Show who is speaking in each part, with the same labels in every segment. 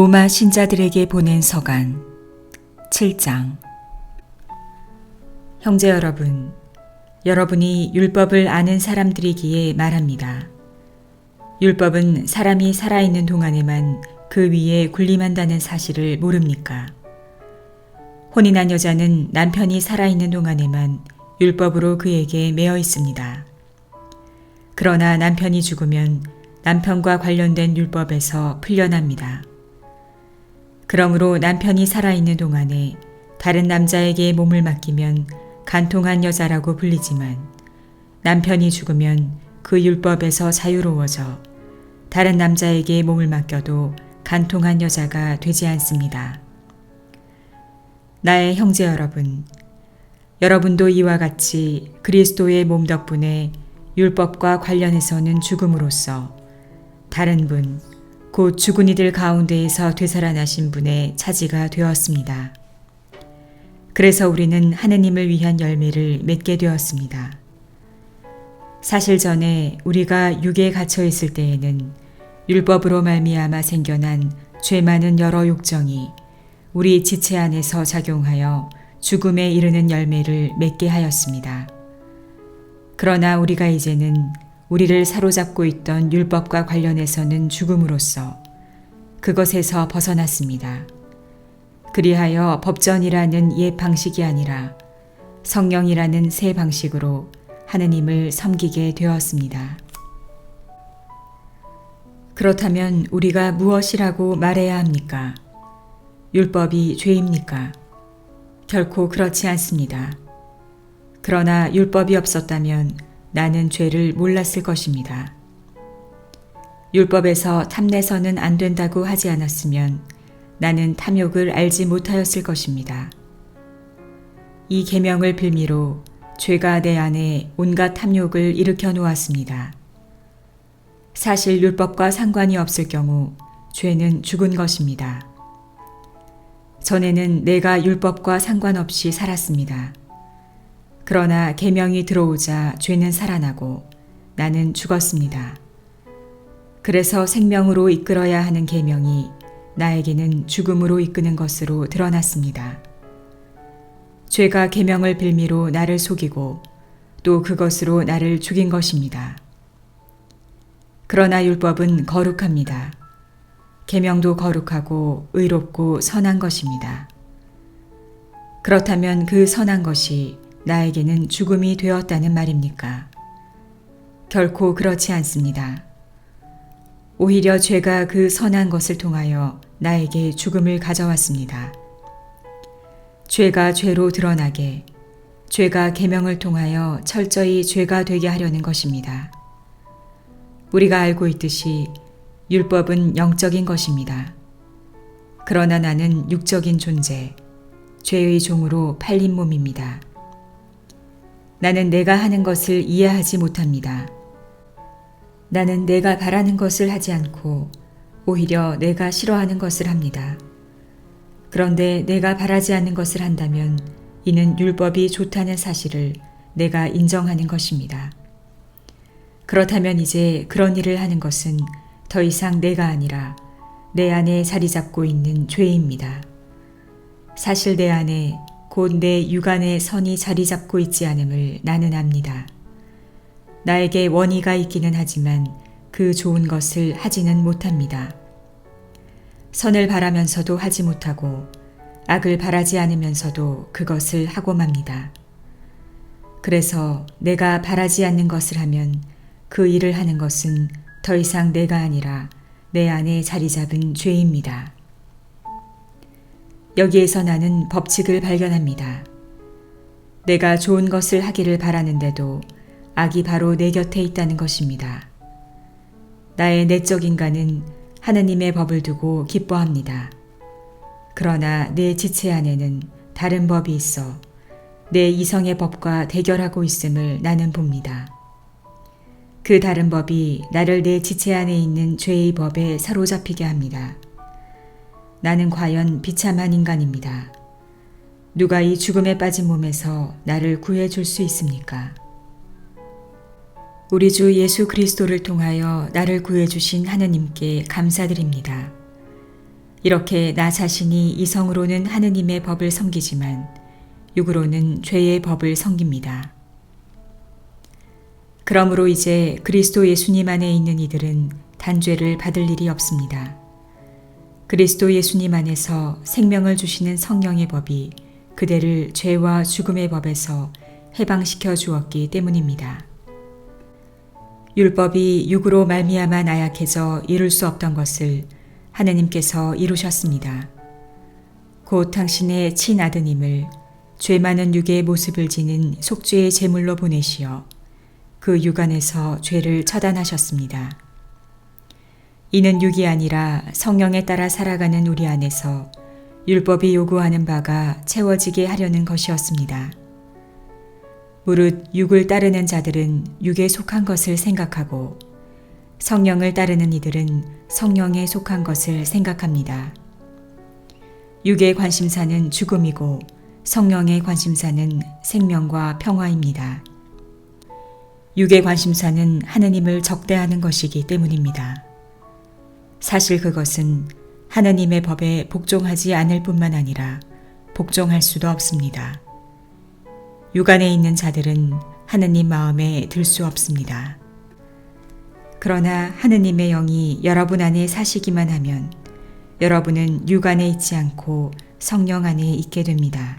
Speaker 1: 로마 신자들에게 보낸 서간 7장. 형제 여러분, 여러분이 율법을 아는 사람들이기에 말합니다. 율법은 사람이 살아있는 동안에만 그 위에 군림한다는 사실을 모릅니까? 혼인한 여자는 남편이 살아있는 동안에만 율법으로 그에게 매어 있습니다. 그러나 남편이 죽으면 남편과 관련된 율법에서 풀려납니다. 그러므로 남편이 살아있는 동안에 다른 남자에게 몸을 맡기면 간통한 여자라고 불리지만 남편이 죽으면 그 율법에서 자유로워져 다른 남자에게 몸을 맡겨도 간통한 여자가 되지 않습니다. 나의 형제 여러분, 여러분도 이와 같이 그리스도의 몸 덕분에 율법과 관련해서는 죽음으로써 다른 분, 곧 죽은 이들 가운데에서 되살아나신 분의 차지가 되었습니다. 그래서 우리는 하느님을 위한 열매를 맺게 되었습니다. 사실 전에 우리가 육에 갇혀 있을 때에는 율법으로 말미암아 생겨난 죄 많은 여러 욕정이 우리 지체 안에서 작용하여 죽음에 이르는 열매를 맺게 하였습니다. 그러나 우리가 이제는 우리를 사로잡고 있던 율법과 관련해서는 죽음으로써 그것에서 벗어났습니다. 그리하여 법전이라는 옛 방식이 아니라 성령이라는 새 방식으로 하느님을 섬기게 되었습니다. 그렇다면 우리가 무엇이라고 말해야 합니까? 율법이 죄입니까? 결코 그렇지 않습니다. 그러나 율법이 없었다면 나는 죄를 몰랐을 것입니다. 율법에서 탐내서는 안 된다고 하지 않았으면 나는 탐욕을 알지 못하였을 것입니다. 이 계명을 빌미로 죄가 내 안에 온갖 탐욕을 일으켜 놓았습니다. 사실 율법과 상관이 없을 경우 죄는 죽은 것입니다. 전에는 내가 율법과 상관없이 살았습니다. 그러나 계명이 들어오자 죄는 살아나고 나는 죽었습니다. 그래서 생명으로 이끌어야 하는 계명이 나에게는 죽음으로 이끄는 것으로 드러났습니다. 죄가 계명을 빌미로 나를 속이고 또 그것으로 나를 죽인 것입니다. 그러나 율법은 거룩합니다. 계명도 거룩하고 의롭고 선한 것입니다. 그렇다면 그 선한 것이 나에게는 죽음이 되었다는 말입니까? 결코 그렇지 않습니다. 오히려 죄가 그 선한 것을 통하여 나에게 죽음을 가져왔습니다. 죄가 죄로 드러나게, 죄가 계명을 통하여 철저히 죄가 되게 하려는 것입니다. 우리가 알고 있듯이 율법은 영적인 것입니다. 그러나 나는 육적인 존재, 죄의 종으로 팔린 몸입니다. 나는 내가 하는 것을 이해하지 못합니다. 나는 내가 바라는 것을 하지 않고 오히려 내가 싫어하는 것을 합니다. 그런데 내가 바라지 않는 것을 한다면 이는 율법이 좋다는 사실을 내가 인정하는 것입니다. 그렇다면 이제 그런 일을 하는 것은 더 이상 내가 아니라 내 안에 자리 잡고 있는 죄입니다. 사실 내 안에 곧 내 육안의 선이 자리 잡고 있지 않음을 나는 압니다. 나에게 원의가 있기는 하지만 그 좋은 것을 하지는 못합니다. 선을 바라면서도 하지 못하고 악을 바라지 않으면서도 그것을 하고 맙니다. 그래서 내가 바라지 않는 것을 하면 그 일을 하는 것은 더 이상 내가 아니라 내 안에 자리 잡은 죄입니다. 여기에서 나는 법칙을 발견합니다. 내가 좋은 것을 하기를 바라는데도 악이 바로 내 곁에 있다는 것입니다. 나의 내적 인간은 하느님의 법을 두고 기뻐합니다. 그러나 내 지체 안에는 다른 법이 있어 내 이성의 법과 대결하고 있음을 나는 봅니다. 그 다른 법이 나를 내 지체 안에 있는 죄의 법에 사로잡히게 합니다. 나는 과연 비참한 인간입니다. 누가 이 죽음에 빠진 몸에서 나를 구해줄 수 있습니까? 우리 주 예수 그리스도를 통하여 나를 구해주신 하느님께 감사드립니다. 이렇게 나 자신이 이성으로는 하느님의 법을 섬기지만 육으로는 죄의 법을 섬깁니다. 그러므로 이제 그리스도 예수님 안에 있는 이들은 단죄를 받을 일이 없습니다. 그리스도 예수님 안에서 생명을 주시는 성령의 법이 그대를 죄와 죽음의 법에서 해방시켜 주었기 때문입니다. 율법이 육으로 말미암아 나약해져 이룰 수 없던 것을 하느님께서 이루셨습니다. 곧 당신의 친아드님을 죄 많은 육의 모습을 지닌 속죄의 제물로 보내시어 그 육 안에서 죄를 처단하셨습니다. 이는 육이 아니라 성령에 따라 살아가는 우리 안에서 율법이 요구하는 바가 채워지게 하려는 것이었습니다. 무릇 육을 따르는 자들은 육에 속한 것을 생각하고 성령을 따르는 이들은 성령에 속한 것을 생각합니다. 육의 관심사는 죽음이고 성령의 관심사는 생명과 평화입니다. 육의 관심사는 하느님을 적대하는 것이기 때문입니다. 사실 그것은 하느님의 법에 복종하지 않을 뿐만 아니라 복종할 수도 없습니다. 육 안에 있는 자들은 하느님 마음에 들 수 없습니다. 그러나 하느님의 영이 여러분 안에 사시기만 하면 여러분은 육 안에 있지 않고 성령 안에 있게 됩니다.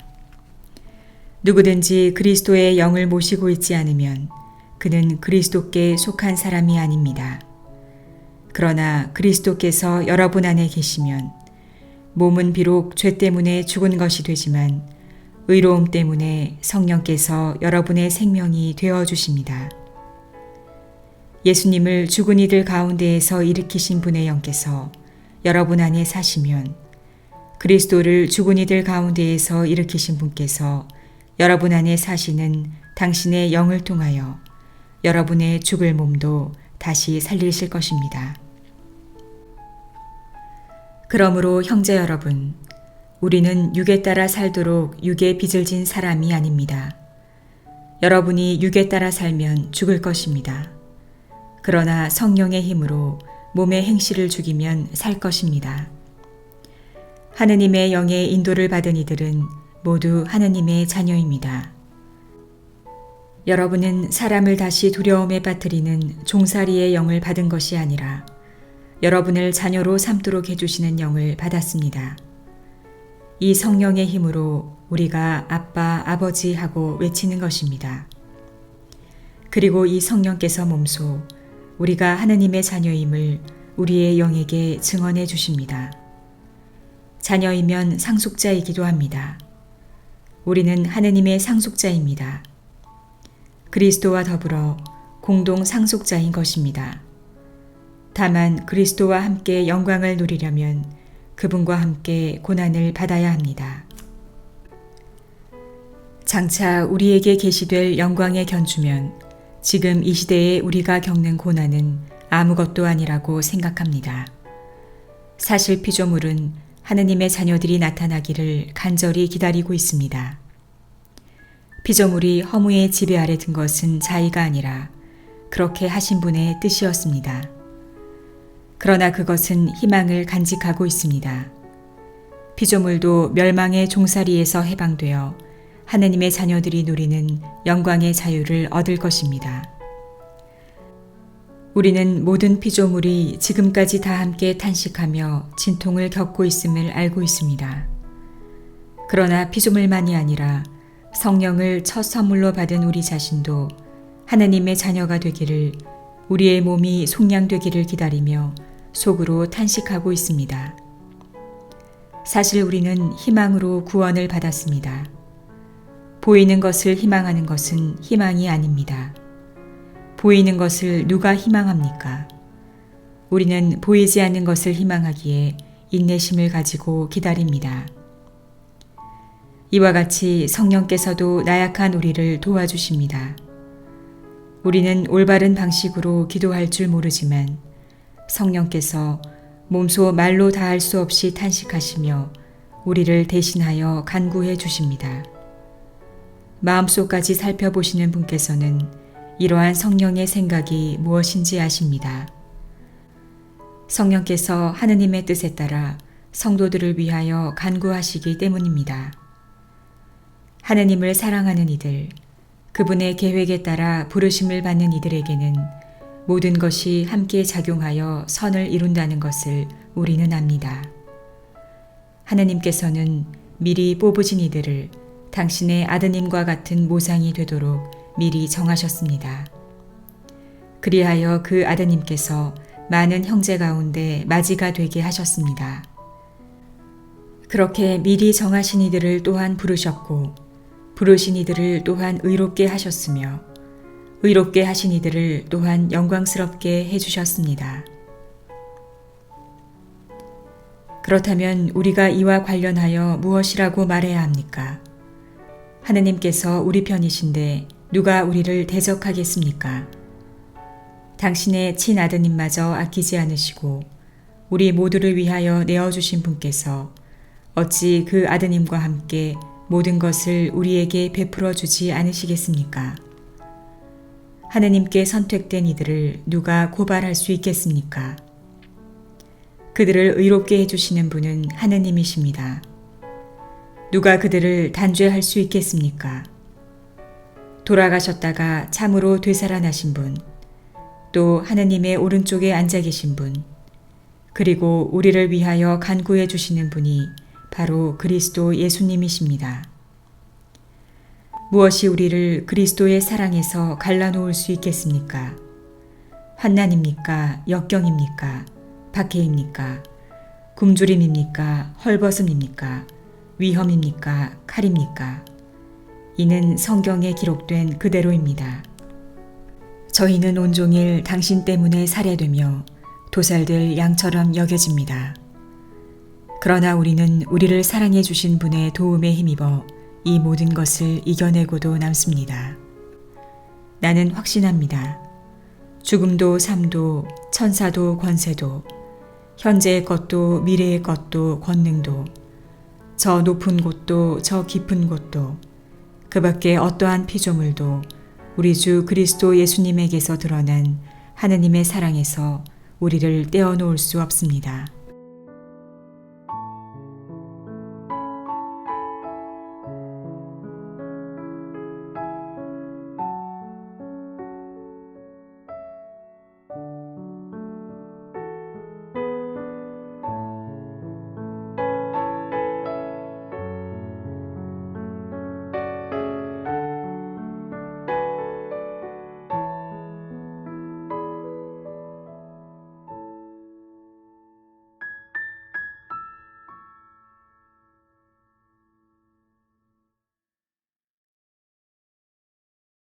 Speaker 1: 누구든지 그리스도의 영을 모시고 있지 않으면 그는 그리스도께 속한 사람이 아닙니다. 그러나 그리스도께서 여러분 안에 계시면 몸은 비록 죄 때문에 죽은 것이 되지만 의로움 때문에 성령께서 여러분의 생명이 되어 주십니다. 예수님을 죽은 이들 가운데에서 일으키신 분의 영께서 여러분 안에 사시면 그리스도를 죽은 이들 가운데에서 일으키신 분께서 여러분 안에 사시는 당신의 영을 통하여 여러분의 죽을 몸도 다시 살리실 것입니다. 그러므로 형제 여러분, 우리는 육에 따라 살도록 육에 빚을 진 사람이 아닙니다. 여러분이 육에 따라 살면 죽을 것입니다. 그러나 성령의 힘으로 몸의 행실을 죽이면 살 것입니다. 하느님의 영의 인도를 받은 이들은 모두 하느님의 자녀입니다. 여러분은 사람을 다시 두려움에 빠뜨리는 종살이의 영을 받은 것이 아니라 여러분을 자녀로 삼도록 해주시는 영을 받았습니다. 이 성령의 힘으로 우리가 아빠, 아버지 하고 외치는 것입니다. 그리고 이 성령께서 몸소 우리가 하느님의 자녀임을 우리의 영에게 증언해 주십니다. 자녀이면 상속자이기도 합니다. 우리는 하느님의 상속자입니다. 그리스도와 더불어 공동 상속자인 것입니다. 다만 그리스도와 함께 영광을 누리려면 그분과 함께 고난을 받아야 합니다. 장차 우리에게 계시될 영광에 견주면 지금 이 시대에 우리가 겪는 고난은 아무것도 아니라고 생각합니다. 사실 피조물은 하느님의 자녀들이 나타나기를 간절히 기다리고 있습니다. 피조물이 허무의 지배 아래 든 것은 자의가 아니라 그렇게 하신 분의 뜻이었습니다. 그러나 그것은 희망을 간직하고 있습니다. 피조물도 멸망의 종살이에서 해방되어 하느님의 자녀들이 누리는 영광의 자유를 얻을 것입니다. 우리는 모든 피조물이 지금까지 다 함께 탄식하며 진통을 겪고 있음을 알고 있습니다. 그러나 피조물만이 아니라 성령을 첫 선물로 받은 우리 자신도 하나님의 자녀가 되기를, 우리의 몸이 속량되기를 기다리며 속으로 탄식하고 있습니다. 사실 우리는 희망으로 구원을 받았습니다. 보이는 것을 희망하는 것은 희망이 아닙니다. 보이는 것을 누가 희망합니까? 우리는 보이지 않는 것을 희망하기에 인내심을 가지고 기다립니다. 이와 같이 성령께서도 나약한 우리를 도와주십니다. 우리는 올바른 방식으로 기도할 줄 모르지만 성령께서 몸소 말로 다할 수 없이 탄식하시며 우리를 대신하여 간구해 주십니다. 마음속까지 살펴보시는 분께서는 이러한 성령의 생각이 무엇인지 아십니다. 성령께서 하느님의 뜻에 따라 성도들을 위하여 간구하시기 때문입니다. 하느님을 사랑하는 이들, 그분의 계획에 따라 부르심을 받는 이들에게는 모든 것이 함께 작용하여 선을 이룬다는 것을 우리는 압니다. 하느님께서는 미리 뽑으신 이들을 당신의 아드님과 같은 모상이 되도록 미리 정하셨습니다. 그리하여 그 아드님께서 많은 형제 가운데 맞이가 되게 하셨습니다. 그렇게 미리 정하신 이들을 또한 부르셨고, 부르신 이들을 또한 의롭게 하셨으며, 의롭게 하신 이들을 또한 영광스럽게 해주셨습니다. 그렇다면 우리가 이와 관련하여 무엇이라고 말해야 합니까? 하느님께서 우리 편이신데 누가 우리를 대적하겠습니까? 당신의 친아드님마저 아끼지 않으시고 우리 모두를 위하여 내어주신 분께서 어찌 그 아드님과 함께 모든 것을 우리에게 베풀어 주지 않으시겠습니까? 하느님께 선택된 이들을 누가 고발할 수 있겠습니까? 그들을 의롭게 해주시는 분은 하느님이십니다. 누가 그들을 단죄할 수 있겠습니까? 돌아가셨다가 참으로 되살아나신 분, 또 하느님의 오른쪽에 앉아 계신 분, 그리고 우리를 위하여 간구해 주시는 분이 바로 그리스도 예수님이십니다. 무엇이 우리를 그리스도의 사랑에서 갈라놓을 수 있겠습니까? 환난입니까? 역경입니까? 박해입니까? 굶주림입니까? 헐벗음입니까? 위험입니까? 칼입니까? 이는 성경에 기록된 그대로입니다. 저희는 온종일 당신 때문에 살해되며 도살될 양처럼 여겨집니다. 그러나 우리는 우리를 사랑해 주신 분의 도움에 힘입어 이 모든 것을 이겨내고도 남습니다. 나는 확신합니다. 죽음도 삶도 천사도 권세도 현재의 것도 미래의 것도 권능도 저 높은 곳도 저 깊은 곳도 그 밖에 어떠한 피조물도 우리 주 그리스도 예수님에게서 드러난 하느님의 사랑에서 우리를 떼어놓을 수 없습니다.